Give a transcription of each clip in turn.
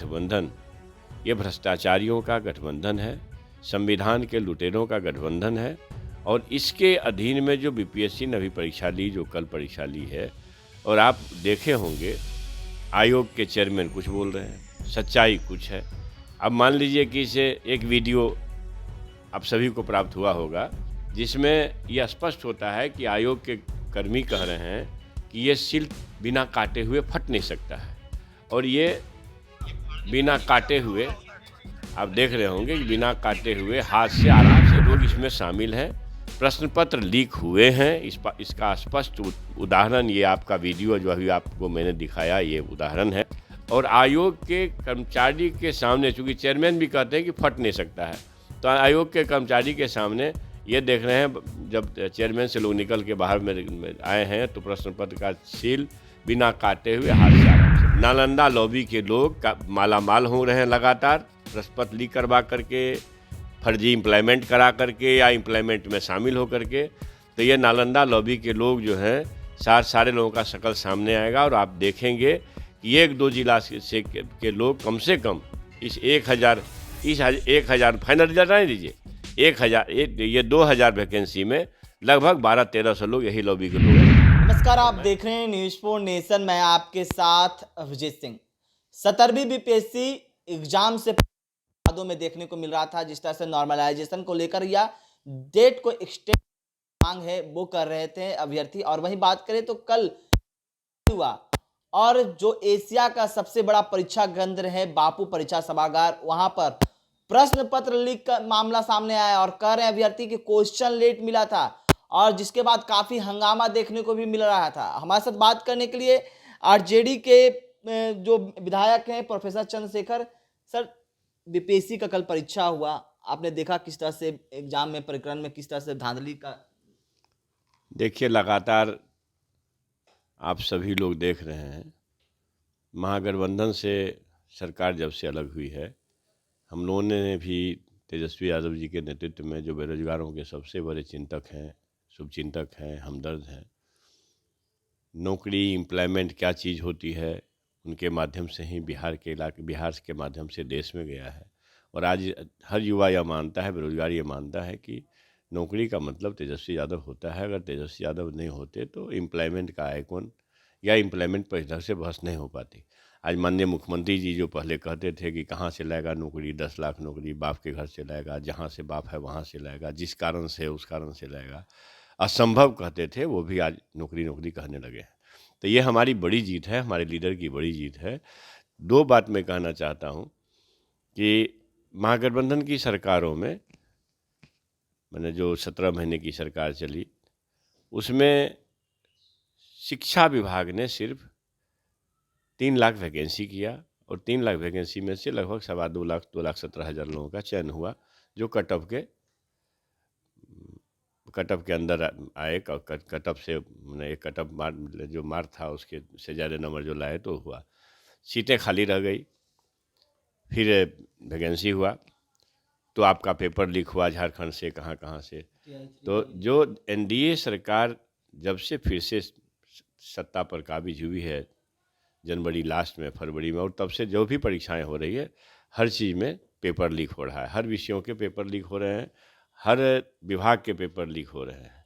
गठबंधन ये भ्रष्टाचारियों का गठबंधन है, संविधान के लुटेरों का गठबंधन है। और इसके अधीन में जो बीपीएससी ने अभी परीक्षा ली, जो कल परीक्षा ली है, और आप देखे होंगे आयोग के चेयरमैन कुछ बोल रहे हैं, सच्चाई कुछ है। अब मान लीजिए कि इसे एक वीडियो आप सभी को प्राप्त हुआ होगा जिसमें यह स्पष्ट होता है कि आयोग के कर्मी कह रहे हैं कि ये सील बिना काटे हुए फट नहीं सकता है। और ये बिना काटे हुए आप देख रहे होंगे कि बिना काटे हुए हाथ से आराम से लोग इसमें शामिल हैं। प्रश्न पत्र लीक हुए हैं, इसका स्पष्ट उदाहरण ये आपका वीडियो जो अभी आपको मैंने दिखाया, ये उदाहरण है। और आयोग के कर्मचारी के सामने, चूँकि चेयरमैन भी कहते हैं कि फट नहीं सकता है, तो आयोग के कर्मचारी के सामने ये देख रहे हैं, जब चेयरमैन से लोग निकल के बाहर में आए हैं तो प्रश्न पत्र का सील बिना काटे हुए हाथ से आराम से। नालंदा लॉबी के लोग मालामाल हो रहे हैं लगातार, प्रश्न पत्र लीक करवा करके, फर्जी इम्प्लॉयमेंट करा करके या इम्प्लॉयमेंट में शामिल हो करके। तो ये नालंदा लॉबी के लोग जो हैं, सारे लोगों का शक्ल सामने आएगा और आप देखेंगे कि एक दो जिला से के लोग कम से कम इस 1000 फाइनल रिजल्ट नहीं दीजिए, 1000 ये 2000 वैकेंसी में लगभग 1200-1300 लोग यही लॉबी के लोग हैं। नमस्कार, आप देख रहे हैं न्यूज़ फॉर नेशन। मैं आपके साथ विजय सिंह। 17वीं बीपीएससी एग्जाम से वादों में देखने को मिल रहा था, जिस तरह से नॉर्मलाइजेशन को लेकर या डेट को एक्सटेंड मांग है वो कर रहे थे अभ्यर्थी। और वहीं बात करें तो कल हुआ, और जो एशिया का सबसे बड़ा परीक्षा केंद्र है बापू परीक्षा सभागार, वहां पर प्रश्न पत्र लीक का मामला सामने आया और कह रहे हैं अभ्यर्थी के क्वेश्चन लेट मिला था, और जिसके बाद काफी हंगामा देखने को भी मिल रहा था। हमारे साथ बात करने के लिए आरजेडी के जो विधायक हैं प्रोफेसर चंद्रशेखर सर, बीपीएससी का कल परीक्षा हुआ, आपने देखा किस तरह से एग्जाम में प्रकरण में किस तरह से धांधली का। देखिए, लगातार आप सभी लोग देख रहे हैं, महागठबंधन से सरकार जब से अलग हुई है, हम लोगों ने भी तेजस्वी यादव जी के नेतृत्व में, जो बेरोजगारों के सबसे बड़े चिंतक हैं, शुभचिंतक हैं, हमदर्द हैं, नौकरी एम्प्लॉयमेंट क्या चीज़ होती है, उनके माध्यम से ही बिहार के माध्यम से देश में गया है। और आज हर युवा यह मानता है, बेरोजगार ये मानता है कि नौकरी का मतलब तेजस्वी यादव होता है। अगर तेजस्वी यादव नहीं होते तो एम्प्लॉयमेंट का आइकॉन या एम्प्लॉयमेंट पर इधर से बहस नहीं हो पाती। आज माननीय मुख्यमंत्री जी जो पहले कहते थे कि कहाँ से लाएगा नौकरी, 10 लाख नौकरी बाप के घर से लाएगा, जहाँ से बाप है वहाँ से लाएगा, जिस कारण से उस कारण से लाएगा, असंभव कहते थे, वो भी आज नौकरी कहने लगे हैं। तो ये हमारी बड़ी जीत है, हमारे लीडर की बड़ी जीत है। दो बात मैं कहना चाहता हूँ कि महागठबंधन की सरकारों में, मैंने जो 17 महीने की सरकार चली, उसमें शिक्षा विभाग ने सिर्फ 3 लाख वैकेंसी किया, और 3 लाख वैकेंसी में से लगभग 2,17,000 लोगों का चयन हुआ, जो कट ऑफ के अंदर आए। कट ऑफ से मैंने एक कट ऑफ जो मार्क था उसके से ज़्यादा नंबर जो लाए तो हुआ, सीटें खाली रह गई। फिर वैकेंसी हुआ तो आपका पेपर लीक हुआ झारखंड से, कहाँ से। तो जो एनडीए सरकार जब से फिर से सत्ता पर काबिज हुई है, जनवरी लास्ट में, फरवरी में, और तब से जो भी परीक्षाएं हो रही है, हर चीज़ में पेपर लीक हो रहा है। हर विषयों के पेपर लीक हो रहे हैं, हर विभाग के पेपर लीक हो रहे हैं।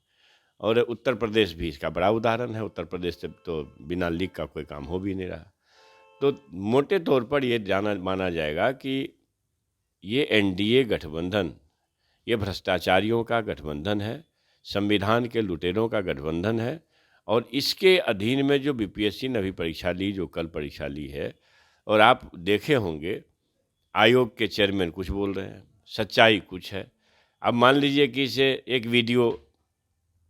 और उत्तर प्रदेश भी इसका बड़ा उदाहरण है। उत्तर प्रदेश से तो बिना लीक का कोई काम हो भी नहीं रहा। तो मोटे तौर पर ये माना जाएगा कि ये एनडीए गठबंधन ये भ्रष्टाचारियों का गठबंधन है, संविधान के लुटेरों का गठबंधन है। और इसके अधीन में जो बीपीएससी ने अभी परीक्षा ली, जो कल परीक्षा ली है, और आप देखे होंगे आयोग के चेयरमैन कुछ बोल रहे हैं, सच्चाई कुछ है। अब मान लीजिए कि इसे एक वीडियो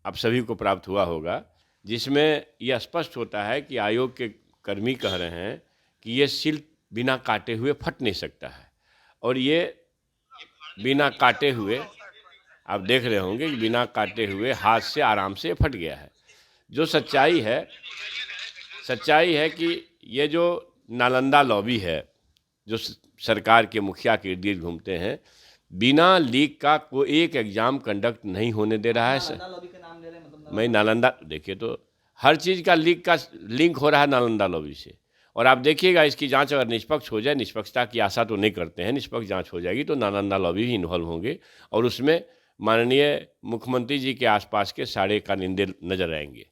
आप सभी को प्राप्त हुआ होगा जिसमें यह स्पष्ट होता है कि आयोग के कर्मी कह रहे हैं कि ये सील बिना काटे हुए फट नहीं सकता है। और ये बिना काटे हुए आप देख रहे होंगे कि बिना काटे हुए हाथ से आराम से फट गया है। जो सच्चाई है कि ये जो नालंदा लॉबी है, जो सरकार के मुखिया के इर्द गिर्द घूमते हैं, बिना लीक का कोई एक एग्ज़ाम कंडक्ट नहीं होने दे रहा है। मैं नालंदा, देखिए तो हर चीज़ का लिंक हो रहा है नालंदा लॉबी से। और आप देखिएगा इसकी जांच अगर निष्पक्ष हो जाए, निष्पक्षता की आशा तो नहीं करते हैं, निष्पक्ष जांच हो जाएगी तो नालंदा लॉबी भी इन्वॉल्व होंगे और उसमें माननीय मुख्यमंत्री जी के आसपास के सारे कारिंदे नजर आएंगे।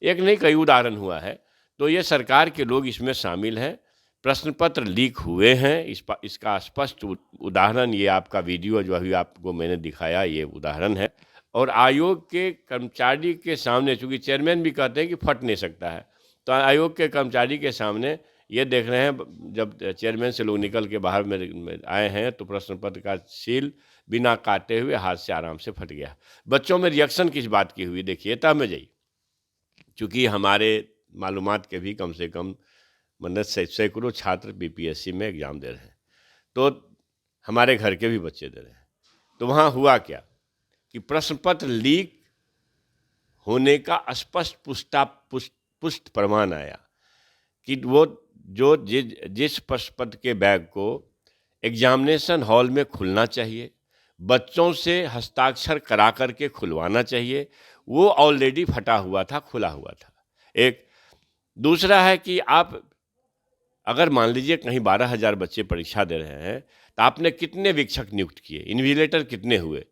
एक नहीं कई उदाहरण हुआ है, तो ये सरकार के लोग इसमें शामिल हैं। प्रश्न पत्र लीक हुए हैं, इसका स्पष्ट उदाहरण ये आपका वीडियो जो अभी आपको मैंने दिखाया ये उदाहरण है। और आयोग के कर्मचारी के सामने, चूँकि चेयरमैन भी कहते हैं कि फट नहीं सकता है, तो आयोग के कर्मचारी के सामने ये देख रहे हैं, जब चेयरमैन से लोग निकल के बाहर में आए हैं तो प्रश्न पत्र का सील बिना काटे हुए हाथ से आराम से फट गया। बच्चों में रिएक्शन किस बात की हुई देखिए, तब में जाइए, चूँकि हमारे मालूमात के भी कम से कम मतलब सैकड़ों छात्र बीपीएससी में एग्ज़ाम दे रहे हैं, तो हमारे घर के भी बच्चे दे रहे हैं। तो वहाँ हुआ क्या कि प्रश्न पत्र लीक होने का स्पष्ट पुष्ट प्रमाण आया कि वो जो जिस प्रश्न पत्र के बैग को एग्जामिनेशन हॉल में खुलना चाहिए, बच्चों से हस्ताक्षर करा करके खुलवाना चाहिए, वो ऑलरेडी फटा हुआ था, खुला हुआ था। एक दूसरा है कि आप अगर मान लीजिए कहीं 12,000 बच्चे परीक्षा दे रहे हैं तो आपने कितने वीक्षक नियुक्त किए, इन्विजिलेटर कितने हुए,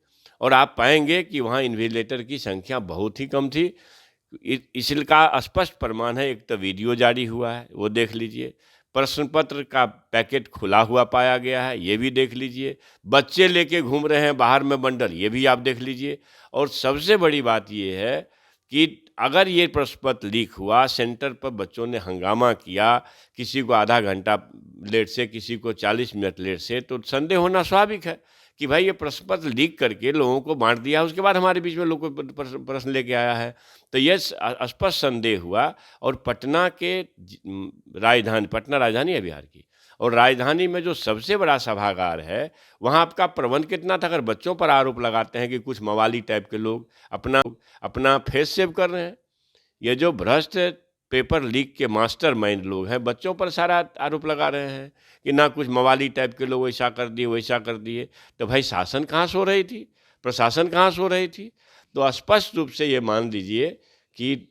और आप पाएंगे कि वहाँ इन्विजिलेटर की संख्या बहुत ही कम थी। इसका स्पष्ट प्रमाण है, एक तो वीडियो जारी हुआ है वो देख लीजिए, प्रश्न पत्र का पैकेट खुला हुआ पाया गया है ये भी देख लीजिए, बच्चे लेके घूम रहे हैं बाहर में बंडल ये भी आप देख लीजिए। और सबसे बड़ी बात ये है कि अगर ये प्रश्न पत्र लीक हुआ, सेंटर पर बच्चों ने हंगामा किया, किसी को आधा घंटा लेट से, किसी को 40 मिनट लेट से, तो संदेह होना स्वाभाविक है कि भाई ये प्रश्न पत्र लीक करके लोगों को बांट दिया, उसके बाद हमारे बीच में लोगों को प्रश्न लेके आया है। तो ये स्पष्ट संदेह हुआ। और पटना के राजधानी, पटना राजधानी है बिहार की, और राजधानी में जो सबसे बड़ा सभागार है वहाँ आपका प्रबंध कितना था। अगर बच्चों पर आरोप लगाते हैं कि कुछ मवाली टाइप के लोग अपना फेस सेव कर रहे हैं, ये जो भ्रष्ट पेपर लीक के मास्टर माइंड लोग हैं बच्चों पर सारा आरोप लगा रहे हैं कि ना कुछ मवाली टाइप के लोग ऐसा कर दिए वैसा कर दिए। तो भाई शासन कहाँ सो रही थी, प्रशासन कहाँ सो रही थी। तो स्पष्ट रूप से ये मान लीजिए कि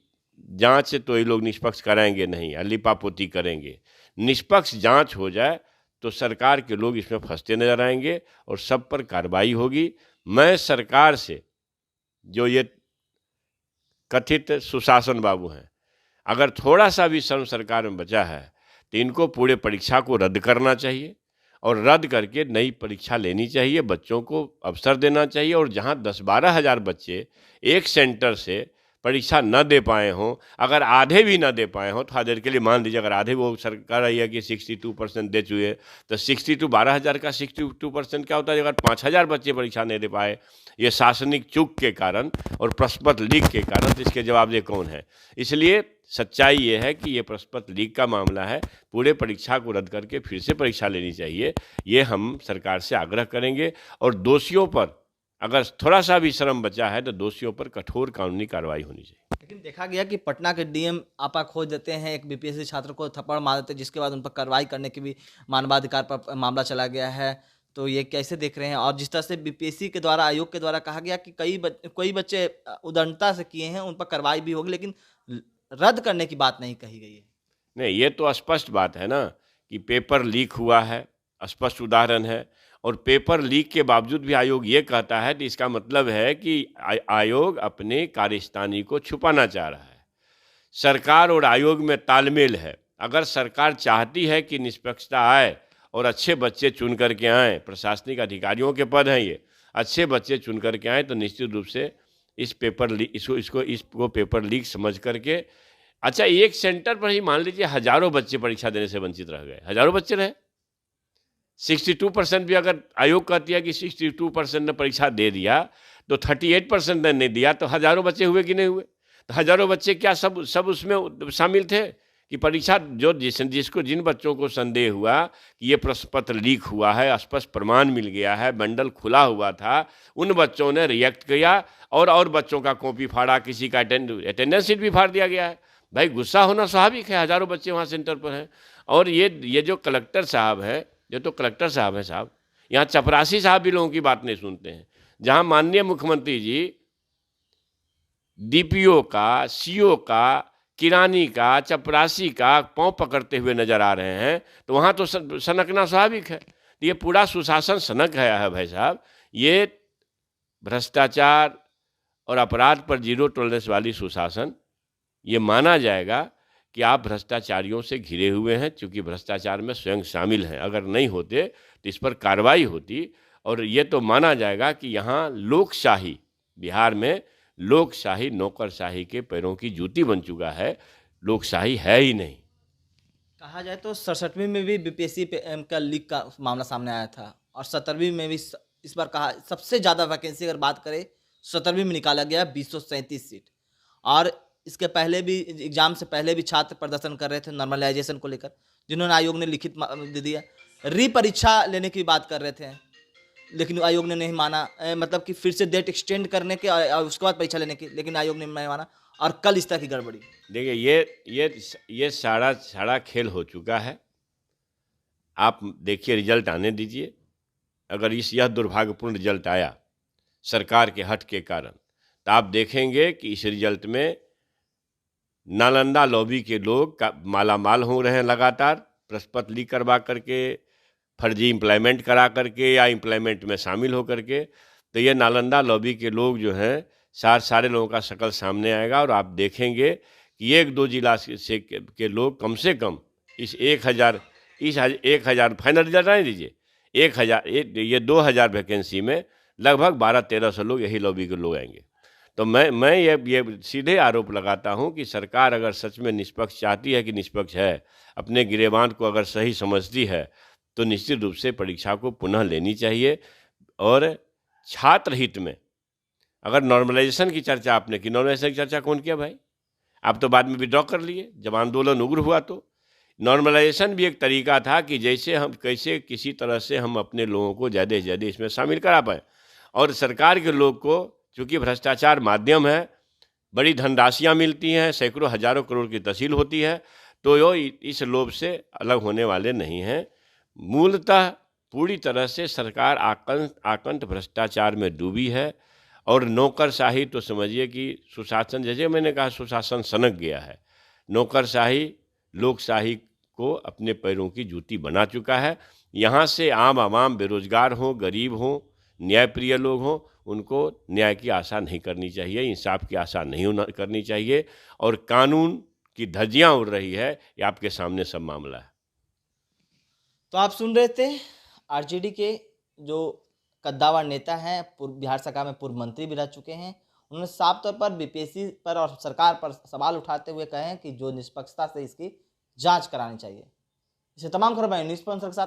जांच तो ये लोग निष्पक्ष कराएंगे नहीं, लिपापोती करेंगे। निष्पक्ष जांच हो जाए तो सरकार के लोग इसमें फंसते नजर आएंगे और सब पर कार्रवाई होगी। मैं सरकार से, जो ये कथित सुशासन बाबू हैं, अगर थोड़ा सा भी शर्म सरकार में बचा है तो इनको पूरे परीक्षा को रद्द करना चाहिए और रद्द करके नई परीक्षा लेनी चाहिए, बच्चों को अवसर देना चाहिए। और जहां 10-12 हज़ार बच्चे एक सेंटर से परीक्षा न दे पाए हों, अगर आधे भी न दे पाए हों, थोड़ा देर के लिए मान लीजिए अगर आधे, वो सरकार रही है कि 62% दे चुके, तो 62 12,000 का 62% क्या होता है। अगर 5,000 बच्चे परीक्षा नहीं दे पाए ये शासनिक चूक के कारण और प्रश्न पत्र लीक के कारण, तो इसके जवाबदेह कौन है। इसलिए सच्चाई ये है कि ये प्रश्न पत्र लीक का मामला है, पूरे परीक्षा को रद्द करके फिर से परीक्षा लेनी चाहिए, ये हम सरकार से आग्रह करेंगे। और दोषियों पर अगर थोड़ा सा भी शर्म बचा है तो दोषियों पर कठोर कानूनी कार्रवाई होनी चाहिए। लेकिन देखा गया कि पटना के डीएम आपा खोज देते हैं, एक बीपीएससी छात्र को थप्पड़ मार देते हैं, जिसके बाद उन पर कार्रवाई करने की भी मानवाधिकार पर मामला चला गया है। तो ये कैसे देख रहे हैं। और जिस तरह से बीपीएससी के द्वारा, आयोग के द्वारा कहा गया कि कई बच्चे उदंडता से किए हैं, उन पर कार्रवाई भी होगी, लेकिन रद्द करने की बात नहीं कही गई है। नहीं, ये तो स्पष्ट बात है ना कि पेपर लीक हुआ है, स्पष्ट उदाहरण है। और पेपर लीक के बावजूद भी आयोग ये कहता है कि इसका मतलब है कि आयोग अपने कार्यस्थानी को छुपाना चाह रहा है। सरकार और आयोग में तालमेल है। अगर सरकार चाहती है कि निष्पक्षता आए और अच्छे बच्चे चुन करके आएँ, प्रशासनिक अधिकारियों के पद हैं ये, अच्छे बच्चे चुन करके आएँ, तो निश्चित रूप से इस पेपर लीक इसको पेपर लीक समझ करके, अच्छा एक सेंटर पर ही मान लीजिए हजारों बच्चे परीक्षा देने से वंचित रह गए, हजारों बच्चे रहे, 62% भी अगर आयोग कहती है कि 62% ने परीक्षा दे दिया, तो 38% ने नहीं दिया, तो हजारों बच्चे हुए कि नहीं हुए। तो हजारों बच्चे क्या सब उसमें शामिल थे कि परीक्षा जिसको जिन बच्चों को संदेह हुआ कि ये प्रश्न पत्र लीक हुआ है, स्पष्ट प्रमाण मिल गया है, बंडल खुला हुआ था, उन बच्चों ने रिएक्ट किया और बच्चों का कॉपी फाड़ा, किसी का अटेंडेंस शीट भी फाड़ दिया गया है। भाई गुस्सा होना स्वाभाविक है, हजारों बच्चे वहाँ सेंटर पर हैं। और ये जो कलेक्टर साहब हैं, ये तो कलेक्टर साहब हैं साहब, यहाँ चपरासी साहब भी लोगों की बात नहीं सुनते हैं। जहाँ माननीय मुख्यमंत्री जी डीपीओ का, सीओ का किरानी का, चपरासी का पाँव पकड़ते हुए नजर आ रहे हैं, तो वहाँ तो सनकना स्वाभाविक है। ये पूरा सुशासन सनक गया है भाई साहब। ये भ्रष्टाचार और अपराध पर जीरो टॉलरेंस वाली सुशासन, ये माना जाएगा कि आप भ्रष्टाचारियों से घिरे हुए हैं, क्योंकि भ्रष्टाचार में स्वयं शामिल हैं। अगर नहीं होते तो इस पर कार्रवाई होती, और ये तो माना जाएगा कि यहाँ लोकशाही, बिहार में लोकशाही नौकरशाही के पैरों की जूती बन चुका है। लोकशाही है ही नहीं। कहा जाए तो 67वीं में भी बीपीएससी का लीक का मामला सामने आया था, और 70वीं में भी इस बार कहा सबसे ज़्यादा वैकेंसी अगर बात करें 70वीं में निकाला गया 237 सीट। और इसके पहले भी, एग्जाम से पहले भी छात्र प्रदर्शन कर रहे थे नॉर्मलाइजेशन को लेकर, जिन्होंने आयोग ने लिखित दे दिया। री परीक्षा लेने की बात कर रहे थे, लेकिन आयोग ने नहीं माना, मतलब कि फिर से डेट एक्सटेंड करने के और उसके बाद परीक्षा लेने की, लेकिन आयोग ने नहीं माना। और कल इस तरह की गड़बड़ी। देखिए ये सारा खेल हो चुका है। आप देखिए, रिजल्ट आने दीजिए। अगर यह दुर्भाग्यपूर्ण रिजल्ट आया सरकार के हट के कारण, तो आप देखेंगे कि इस रिजल्ट में नालंदा लॉबी के लोग मालामाल हो रहे हैं लगातार, प्रश्नपत्र लीक करवा करके, फर्जी एम्प्लॉयमेंट करा करके या एम्प्लॉयमेंट में शामिल हो करके। तो ये नालंदा लॉबी के लोग जो हैं, सारे लोगों का शकल सामने आएगा, और आप देखेंगे कि 1-2 जिला से के लोग कम से कम इस 1,000 फाइनल रिजल्ट आने दीजिए, 1,000 ये 2,000 वैकेंसी में लगभग 1200-1300 लोग यही लॉबी के लोग आएंगे। तो मैं ये सीधे आरोप लगाता हूं कि सरकार अगर सच में निष्पक्ष चाहती है कि निष्पक्ष है, अपने गिरेबान को अगर सही समझती है, तो निश्चित रूप से परीक्षा को पुनः लेनी चाहिए। और छात्र हित में, अगर नॉर्मलाइजेशन की चर्चा आपने की, नॉर्मलाइजेशन की चर्चा कौन किया भाई? आप तो बाद में विड्रॉ कर लिए जब आंदोलन उग्र हुआ। तो नॉर्मलाइजेशन भी एक तरीका था कि कैसे किसी तरह से हम अपने लोगों को ज़्यादा से ज़्यादा इसमें शामिल करा पाएँ। और सरकार के लोग को, चूँकि भ्रष्टाचार माध्यम है, बड़ी धनराशियाँ मिलती हैं, सैकड़ों हजारों करोड़ की तहसील होती है, तो यो इस लोभ से अलग होने वाले नहीं हैं। मूलतः पूरी तरह से सरकार आकंठ भ्रष्टाचार में डूबी है, और नौकरशाही तो समझिए कि सुशासन, जैसे मैंने कहा, सुशासन सनक गया है। नौकरशाही लोकशाही को अपने पैरों की जूती बना चुका है। यहाँ से आम आवाम, बेरोजगार हो, गरीब हो, न्यायप्रिय लोग हों, उनको न्याय की आशा नहीं करनी चाहिए, इंसाफ की आशा नहीं करनी चाहिए। और कानून की धज्जियाँ उड़ रही है, ये आपके सामने सब मामला है। तो आप सुन रहे थे आरजेडी के जो कद्दावर नेता हैं, बिहार सरकार में पूर्व मंत्री भी रह चुके हैं। उन्होंने साफ तौर पर बीपीएससी पर और सरकार पर सवाल उठाते हुए कहे हैं कि जो निष्पक्षता से इसकी जांच करानी चाहिए। इसे तमाम खबरें न्यूज़ पॉइंट के साथ